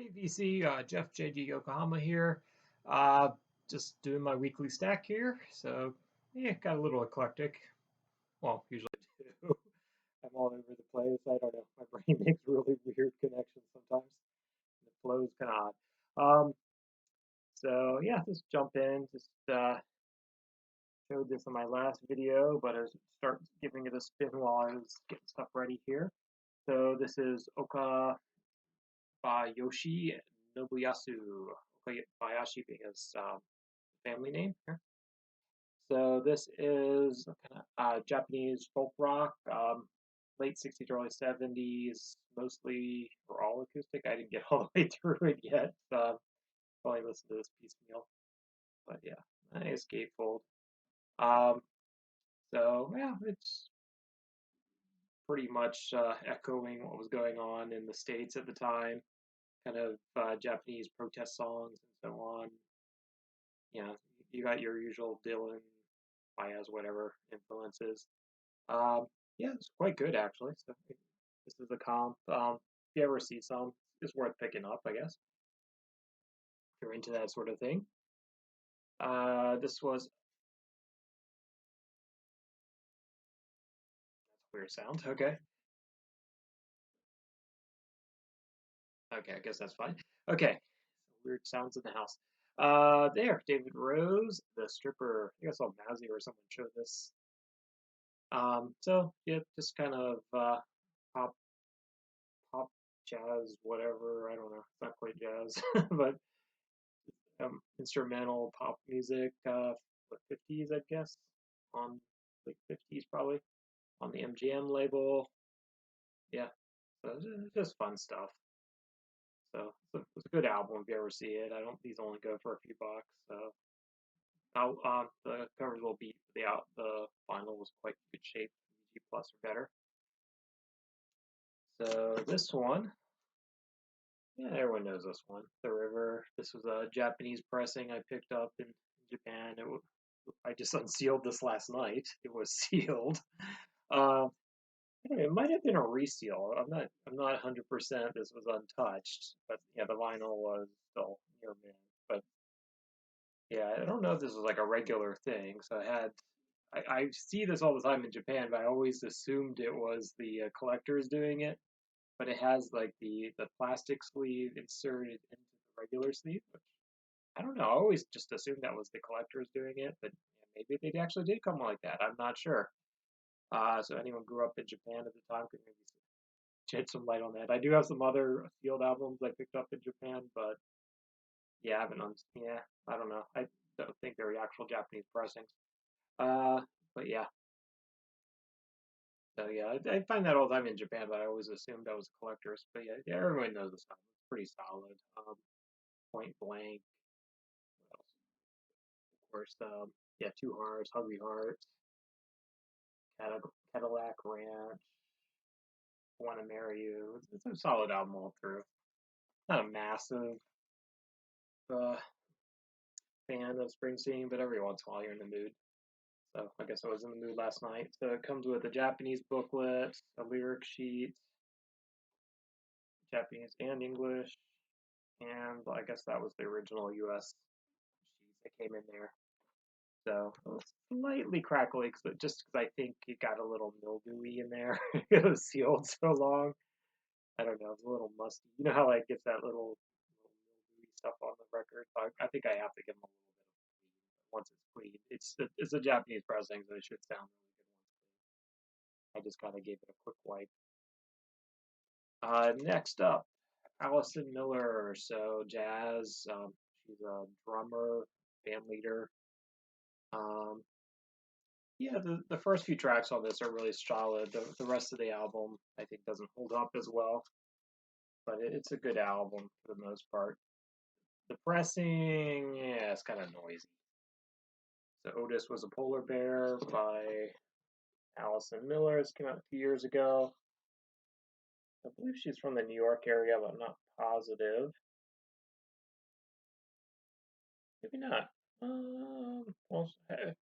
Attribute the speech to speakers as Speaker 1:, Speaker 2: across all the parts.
Speaker 1: Hey VC, Jeff JG Yokohama here. Uh, just doing my weekly stack here. So yeah, got a little eclectic. Well, usually I do. I'm all over the place. I don't know. My brain makes really weird connections sometimes. The flow's kind of odd. So yeah, just jump in. Just showed this in my last video, but I was start giving it a spin while I was getting stuff ready here. So this is Okabayashi Nobuyasu. Okabayashi being his family name here. So this is kind of Japanese folk rock, late 60s, early 70s, mostly or all acoustic. I didn't get all the way through it yet. Probably listen to this piecemeal, but yeah, nice gatefold. Um, so yeah, it's pretty much echoing what was going on in the States at the time, kind of Japanese protest songs and so on. Yeah, you got your usual Dylan, Baez, whatever influences. Um, yeah, it's quite good actually. So this is a comp. If you ever see some, it's worth picking up, I guess. If you're into that sort of thing. This was that's a weird sound. Okay, okay, I guess that's fine. Okay, weird sounds in the house. There, David Rose, the stripper. I guess I'll Mazzy or someone showed this. So yeah, just kind of pop, pop, jazz, whatever. I don't know. It's not quite jazz, but instrumental pop music, what 50s, I guess, on like 50s probably on the MGM label. Yeah, so it's just fun stuff. So it's a good album if you ever see it. I don't these only go for a few bucks. So the covers will be the vinyl was quite good shape, G plus or better. So this one, yeah, everyone knows this one. The River. This was a Japanese pressing I picked up in Japan. I just unsealed this last night. It was sealed. Um, it might have been a reseal. I'm not 100% this was untouched, but yeah, the vinyl was still near mint. But yeah, I don't know if this was like a regular thing. So I see this all the time in Japan, but I always assumed it was the collectors doing it. But it has like the plastic sleeve inserted into the regular sleeve, which I don't know. I always just assumed that was the collectors doing it, but yeah, maybe they actually did come like that. I'm not sure. So anyone grew up in Japan at the time could maybe shed some light on that. I do have some other field albums I picked up in Japan, but yeah, I haven't. Yeah, I don't know. I don't think they're actual Japanese pressings. Uh, but yeah. So yeah, I find that all the time in Japan, but I always assumed that was collectors. But yeah, yeah, everyone knows this album. It's pretty solid. Point Blank. What else? Of course, yeah, Two Hearts, Hungry Hearts, Cadillac Ranch, Want to Marry You. It's a solid album all through. Not a massive uh, fan of Springsteen, but every once in a while you're in the mood. So I guess I was in the mood last night. So it comes with a Japanese booklet, a lyric sheet, Japanese and English, and I guess that was the original US sheet that came in there. So it was slightly crackly, just because I think it got a little mildewy in there. It was sealed so long. I don't know, it's a little musty. You know how like gets that little mildewy stuff on the record. So I think I have to give them a little bit of clean. Once it's clean, it's a Japanese pressing, so it should sound really good once clean. I just kind of gave it a quick wipe. Next up, Allison Miller. So jazz. She's a drummer, band leader. Um, yeah, the first few tracks on this are really solid. The rest of the album, I think, doesn't hold up as well, but it's a good album for the most part. The pressing, yeah, it's kind of noisy. So Otis Was a Polar Bear by Allison Miller. This came out 2 years ago. I believe she's from the New York area, but I'm not positive. Maybe not. Well,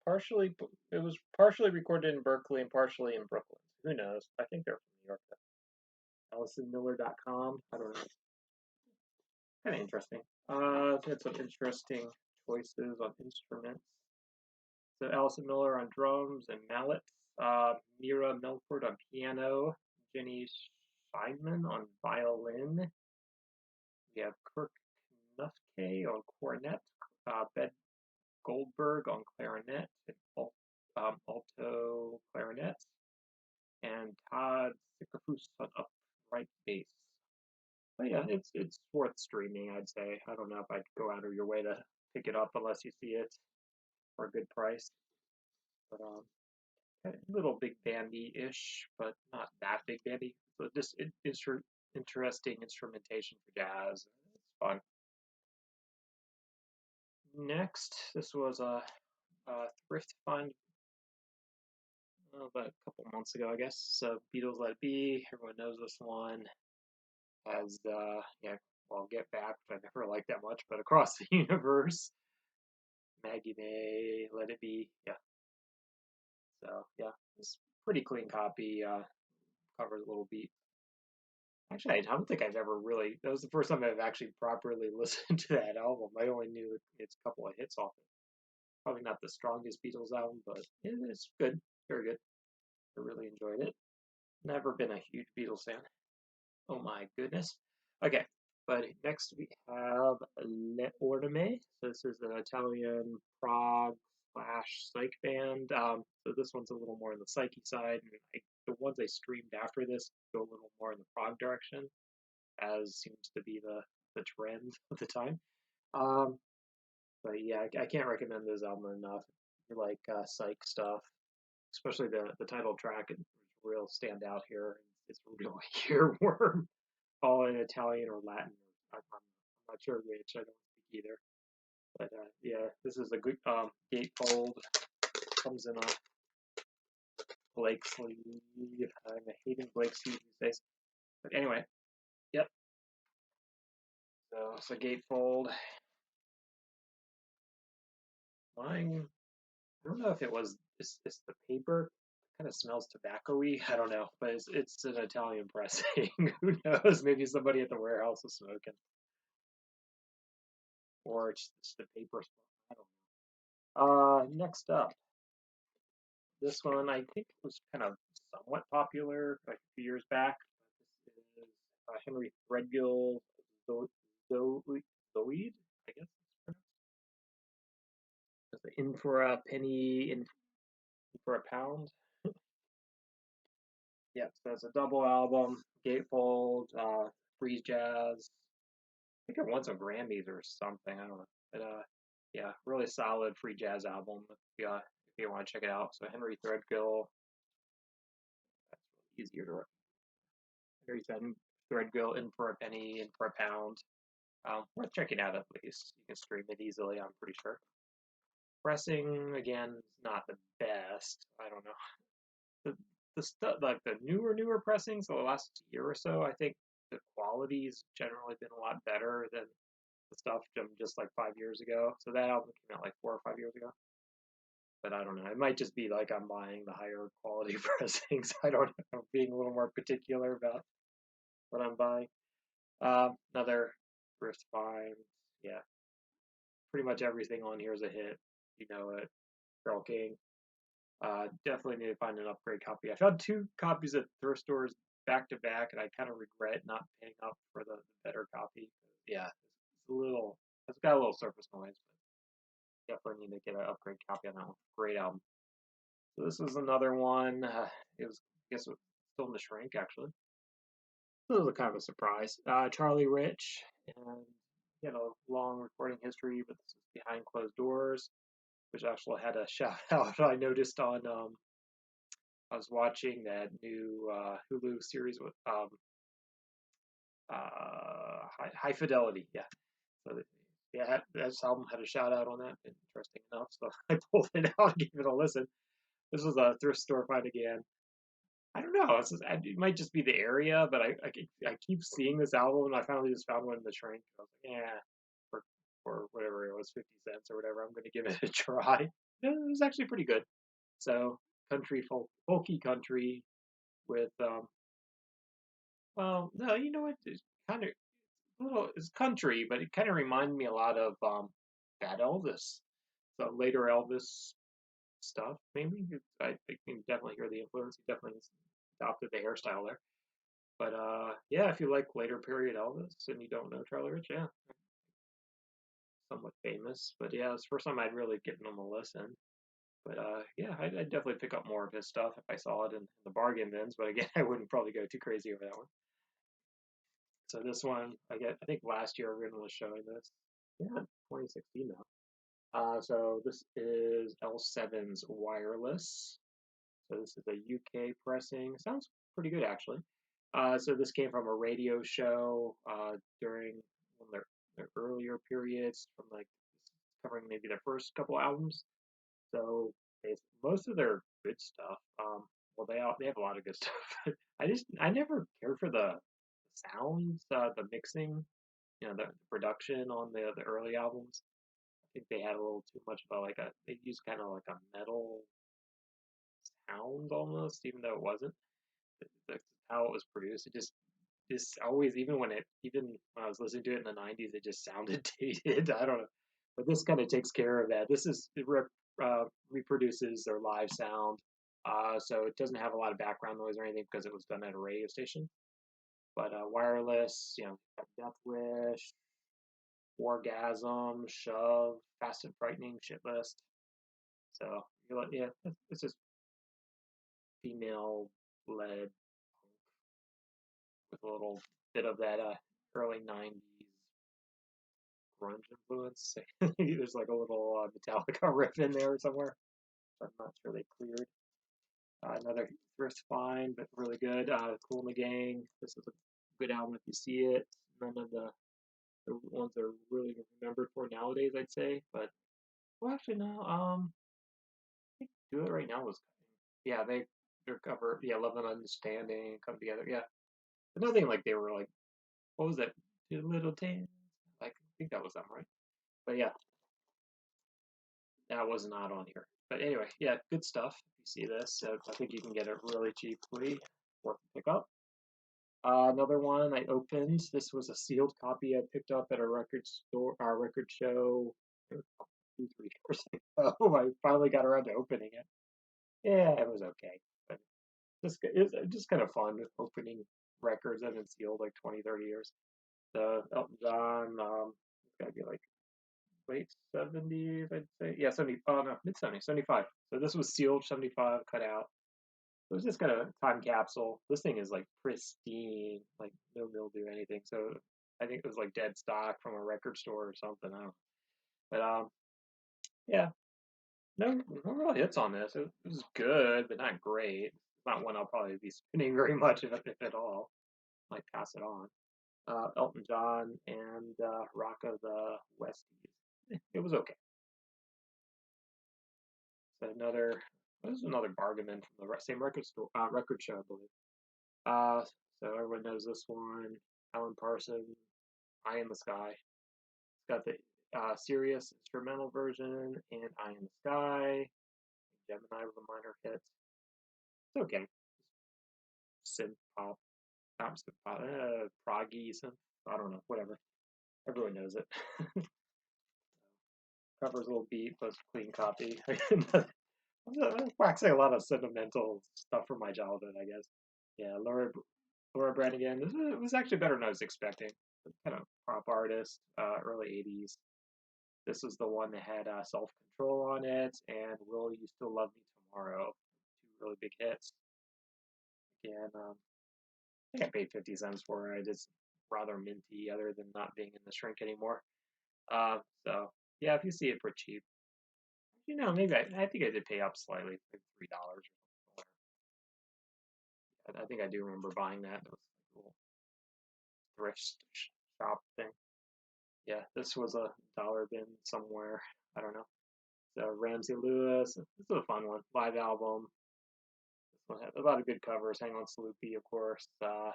Speaker 1: partially it was partially recorded in Berkeley and partially in Brooklyn. Who knows? I think they're from New York. AllisonMiller.com. I don't know. kind of interesting. Had some interesting choices on instruments. So Allison Miller on drums and mallets, Mira Milford on piano, Jenny Scheinman on violin. We have Kirk Knufke on cornet, Ben Goldberg on clarinet and alto clarinet, and Todd Sikafus on upright bass. But yeah, it's worth streaming, I'd say. I don't know if I'd go out of your way to pick it up unless you see it for a good price. But a little big bandy-ish, but not that big bandy. So just interesting instrumentation for jazz. It's fun. Next, this was a thrift find about a couple months ago, I guess. So Beatles Let It Be, everyone knows this one. Has yeah, well, Get Back, which I never liked that much, but Across the Universe, Maggie May, Let It Be, yeah. So yeah, it's pretty clean copy. Covers a little beat. Actually, I don't think I've ever really. That was the first time I've actually properly listened to that album. I only knew it's a couple of hits off it. Probably not the strongest Beatles album, but it's good, very good. I really enjoyed it. Never been a huge Beatles fan. Oh my goodness. Okay, but next we have Le Orme. So this is an Italian prog slash psych band. So this one's a little more on the psyche side, and the ones I streamed after this go a little more in the prog direction, as seems to be the trend of the time. Um, but yeah, I can't recommend this album enough. If you like psych stuff, especially the title track, it's real standout here. It's a real earworm all in Italian or Latin. I'm not sure which. I don't speak either. But yeah, this is a good gatefold. Comes in a Blake sleeve. I'm hating Blake sleeve these days. But anyway, yep. So it's a gatefold. Mine, I don't know if it was. It's the paper. Kind of smells tobacco-y. I don't know, but it's an Italian pressing. Who knows? Maybe somebody at the warehouse is smoking, or it's the paper. I don't know. Next up, this one I think was kind of somewhat popular like a few years back. This is Henry Threadgill Zoid, I guess it's pronounced. In for a penny, in for a pound. Yeah, so it's a double album, gatefold, free jazz. I think it won some Grammys or something. I don't know, but yeah, really solid free jazz album. If you want to check it out. So Henry Threadgill, that's really easier to. Henry Threadgill, In for a Penny, In for a Pound. Worth checking out at least. You can stream it easily, I'm pretty sure. Pressing again is not the best. I don't know. The stuff like the newer pressings the last year or so, I think the quality's generally been a lot better than the stuff from just like 5 years ago. So that album came out like 4 or 5 years ago. But I don't know. It might just be like I'm buying the higher quality pressings. I don't know. Being a little more particular about what I'm buying. Another Thrift Find. Yeah, pretty much everything on here is a hit. You know it. Carole King. Definitely need to find an upgrade copy. I found 2 copies at thrift stores back to back, and I kind of regret not paying up for the better copy. Yeah, it's got a little surface noise, but definitely need to get an upgrade copy on that one. Great album. So this is another one. It was, I guess, it was still in the shrink actually. This was a kind of a surprise. Charlie Rich, and he had a long recording history, but this is Behind Closed Doors, which actually had a shout out I noticed on. I was watching that new Hulu series with High Fidelity. Yeah, so yeah, that album had a shout out on that. Interesting enough, so I pulled it out and gave it a listen. This was a thrift store find again. I don't know. It might just be the area, but I keep seeing this album, and I finally just found one in the shrink. I was like, yeah, for whatever it was, 50 cents or whatever. I'm going to give it a try. Yeah, it was actually pretty good. So country folky country with well, no, you know what? It's kind of a it's country, but it kind of reminded me a lot of that Elvis, the later Elvis stuff. Maybe I can definitely hear the influence. He definitely adopted the hairstyle there. But yeah, if you like later period Elvis and you don't know Charlie Rich, yeah, somewhat famous. But yeah, it's the first time I'd really given him a listen. But yeah, I'd definitely pick up more of his stuff if I saw it in the bargain bins. But again, I wouldn't probably go too crazy over that one. So this one, I think last year Rin was showing this. Yeah, 2016 now. So this is L7's Wireless. So this is a UK pressing. Sounds pretty good actually. So this came from a radio show during one of their earlier periods, from like covering maybe their first couple albums. So most of their good stuff. Well, they have a lot of good stuff. I never cared for the sounds, the mixing, the production on the early albums. I think they had a little too much of a like a they used kind of like a metal sound almost, even though it wasn't. The, how it was produced, it just always even when I was listening to it in the '90s, it just sounded dated. I don't know, but this kind of takes care of that. Reproduces their live sound, so it doesn't have a lot of background noise or anything because it was done at a radio station. But wireless, Death Wish, Orgasm, Shove, Fast and Frightening, Shit List. So yeah, it's just female led with a little bit of that early '90s grunge influence. There's like a little Metallica riff in there somewhere. I'm not sure they cleared. Another Thrift Find, but really good. Kool and the Gang. This is a good album if you see it. None of the ones that are really remembered for nowadays, I'd say. But well, actually no. I think Do It Right Now was, yeah, their cover, yeah, Love and Understanding, Come Together, yeah. But nothing like they were like, what was that? Two Little Tans. Like, I think that was them, right? But yeah, that was not on here. But anyway, yeah, good stuff. If you see this, so I think you can get it really cheaply, worth the pickup. Another one I opened. This was a sealed copy I picked up at a record store, record show, 2, 3 years ago. I finally got around to opening it. Yeah, it was okay, but it's just kind of fun opening records that have been sealed like 20, 30 years. The Elton John, it's gotta be like late 70s, I'd say. Yeah, 70. Oh no, mid 70s, 75. So this was sealed 75, cut out. It was just kind of a time capsule. This thing is like pristine, like no mildew or anything. So I think it was like dead stock from a record store or something. I don't know. But yeah, no real hits on this. It was good, but not great. It's not one I'll probably be spinning very much, if at all. Might pass it on. Elton John and Rock of the Westies. It was okay. So this is another bargain bin from the same record store, record show, I believe. Uh, so everyone knows this one. Alan Parsons, Eye in the Sky. It's got the Sirius instrumental version and Eye in the Sky. Gemini with the minor hits. It's okay. Synth pop, not synth pop, proggy synth. I don't know, whatever. Everyone knows it. Cover's a little beat, but it's a clean copy. I'm waxing a lot of sentimental stuff from my childhood, I guess. Yeah, Laura Branigan. It was actually better than I was expecting. Kind of pop artist, early '80s. This was the one that had Self Control on it, and Will You Still Love Me Tomorrow? Two really big hits. Again, I think I paid 50 cents for it. It's rather minty, other than not being in the shrink anymore. So yeah, if you see it for cheap, maybe I think I did pay up slightly, like $3 or something. I think I do remember buying that. It was like a little thrift shop thing. Yeah, this was a dollar bin somewhere. I don't know. So Ramsey Lewis. This is a fun one. Live album. This one had a lot of good covers. Hang on Sloopy, of course. A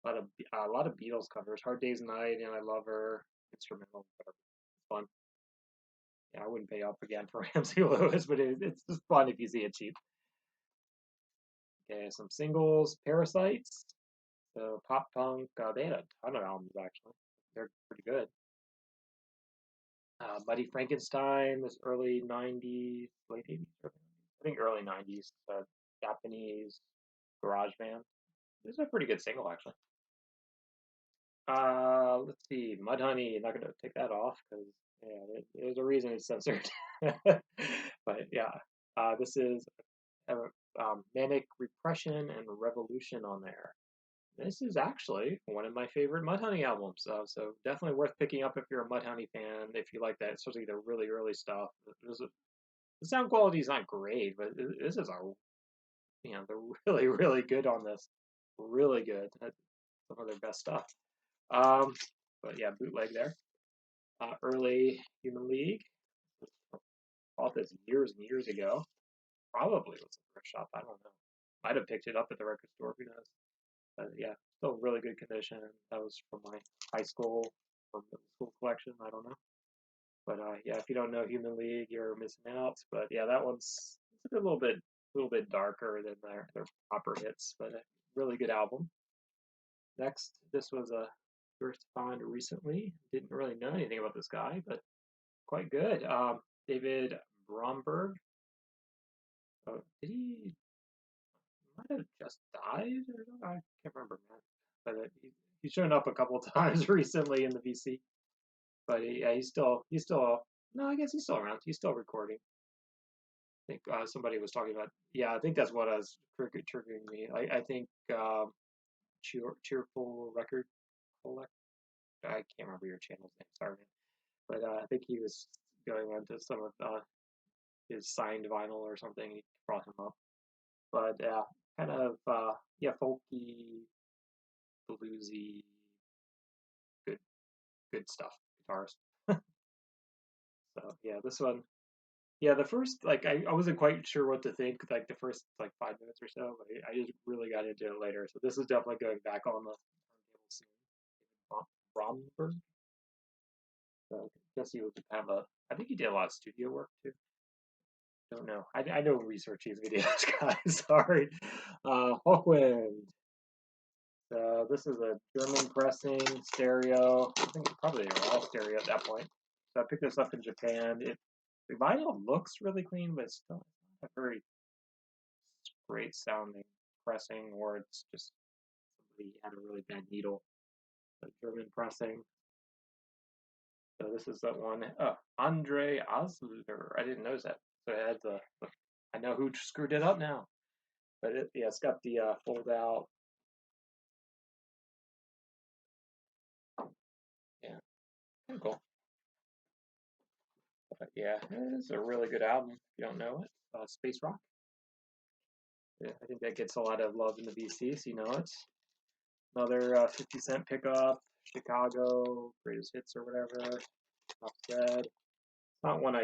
Speaker 1: lot of Beatles covers. Hard Day's Night and I Love Her. Instrumental. Whatever. It's fun. Yeah, I wouldn't pay up again for Ramsey Lewis, but it's just fun if you see it cheap. Okay, some singles. Parasites. So pop punk, they had a ton of albums actually. They're pretty good. Muddy Frankenstein was early '90s, late '80s, I think early '90s. Japanese garage band. This is a pretty good single actually. Let's see, Mudhoney. Not gonna take that off because yeah, there's a reason it's censored. But yeah, this is Manic Repression and Revolution on there. This is actually one of my favorite Mudhoney albums, so definitely worth picking up if you're a Mudhoney fan. If you like that, especially the really early stuff. The sound quality is not great, but this is they're really really good on this. Really good. That's some of their best stuff. Um, but yeah, bootleg there. Early Human League. Bought this years and years ago. Probably was a thrift shop. I don't know. Might have picked it up at the record store. Who knows? But yeah, still really good condition. That was from my high school or middle school collection. I don't know. But yeah, if you don't know Human League, you're missing out. But yeah, that one's it's a little bit darker than their proper hits, but a really good album. Next, this was a first find recently. Didn't really know anything about this guy, but quite good. David Bromberg. Did he might have just died? I can't remember, man. But he's shown up a couple of times recently in the VC. But yeah, he's still no, I guess he's still around. He's still recording. I think somebody was talking about. Yeah, I think that's what was triggering me. I think Cheerful Record Collect. I can't remember your channel's name. Sorry, man. But I think he was going on to some of his signed vinyl or something. He brought him up. But kind of yeah, folky, bluesy, good stuff. Guitarist. So yeah, this one. Yeah, the first like I wasn't quite sure what to think like the first like 5 minutes or so, but I just really got into it later. So this is definitely going back on the turntable soon. Bromberg. So I guess he would have a. I think he did a lot of studio work too. Don't know. I don't research these videos, guys. Sorry. Hawkwind. So this is a German pressing stereo. I think probably they were all stereo at that point. So I picked this up in Japan. The vinyl looks really clean, but it's still not a very great sounding pressing, or it's just somebody had a really bad needle. So German pressing. So this is that one. Andre Osler. I didn't notice that. So it has I know who screwed it up now. But yeah, it's got the fold out. Yeah, kind of cool. But yeah, it's a really good album. If you don't know it, Space Rock. Yeah, I think that gets a lot of love in the VC, so you know it. Another 50 Cent pickup, Chicago, greatest hits or whatever. Not said. It's not one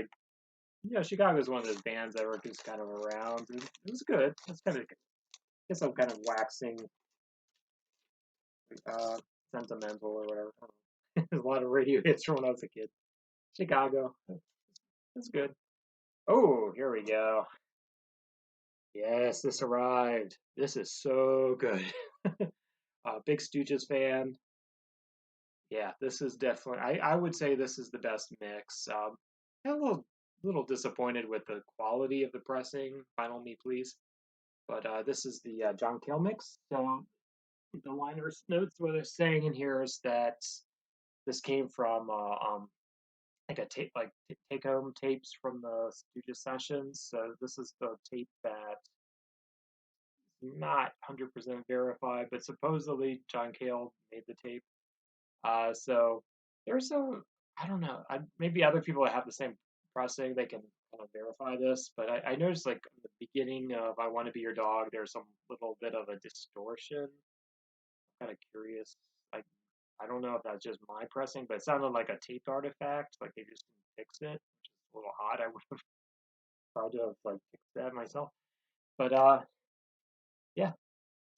Speaker 1: Chicago's one of those bands that were just kind of around. It was good. It's kind of, I guess I'm kind of waxing sentimental or whatever. There's a lot of radio hits from when I was a kid. Chicago. It's good. Oh, here we go. Yes, this arrived. This is so good. Big Stooges fan. Yeah, this is definitely. I would say this is the best mix. I'm a little disappointed with the quality of the pressing. Final Me Please, but this is the John Cale mix. So the liner notes what they're saying in here is that this came from like a tape, like take home tapes from the Stooges sessions. So this is the tape that not 100% verified, but supposedly John Cale made the tape. So there's some, I don't know, maybe other people that have the same pressing, they can kind of verify this, but I noticed like in the beginning of I Want to Be Your Dog, there's some little bit of a distortion. I'm kind of curious. I don't know if that's just my pressing, but it sounded like a taped artifact, like they just didn't fix it, which is a little odd. I would have tried to have like fixed that myself. But yeah.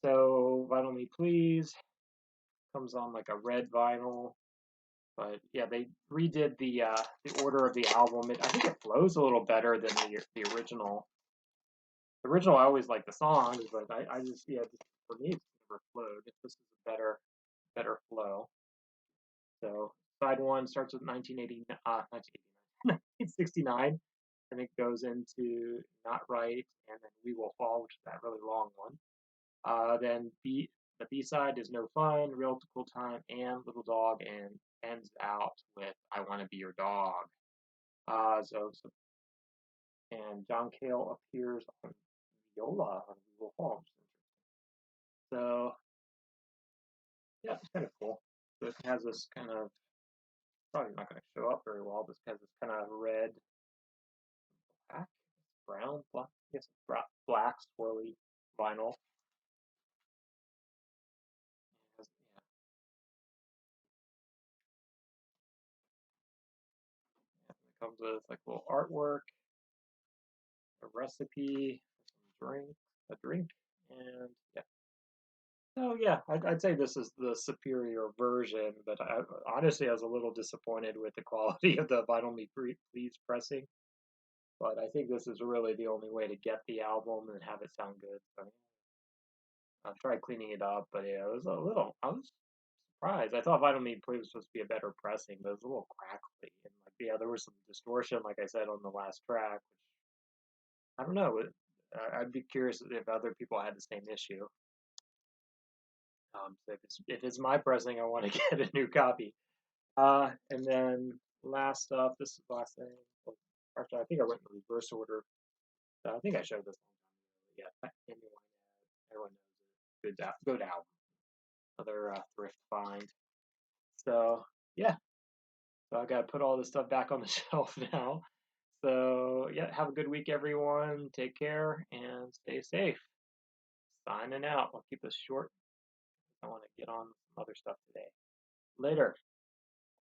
Speaker 1: So Vinyl Me Please comes on like a red vinyl. But yeah, they redid the order of the album. I think it flows a little better than the original. The original, I always like the songs, but I just for me, it's overflowed. This is a better flow. So side one starts with 1969, and it goes into Not Right, and then We Will Fall, which is that really long one. Then the B side is No Fun, Real Cool Time, and Little Dog, and ends out with I Want to Be Your Dog. And John Cale appears on viola on We Will Fall. So yeah, it's kind of cool. So it has this kind of, probably not going to show up very well. This has this kind of red, black, brown, black, I guess black swirly vinyl. It comes with like a little artwork, a recipe, a drink, and yeah. So yeah, I'd say this is the superior version, but honestly, I was a little disappointed with the quality of the Vinyl Me Please pressing. But I think this is really the only way to get the album and have it sound good. So I'll try cleaning it up, but yeah, it was I was surprised. I thought Vinyl Me Please was supposed to be a better pressing, but it was a little crackly. And like, yeah, there was some distortion, like I said, on the last track, which I don't know. I'd be curious if other people had the same issue. So if it's my pressing, I want to get a new copy. And then last up, this is the last thing. Actually, I think I went in reverse order. I think I showed this one. Yeah, everyone knows it. Good album. Another thrift find. So yeah, so I got to put all this stuff back on the shelf now. So yeah, have a good week, everyone. Take care and stay safe. Signing out. I'll keep this short. I want to get on some other stuff today. Later.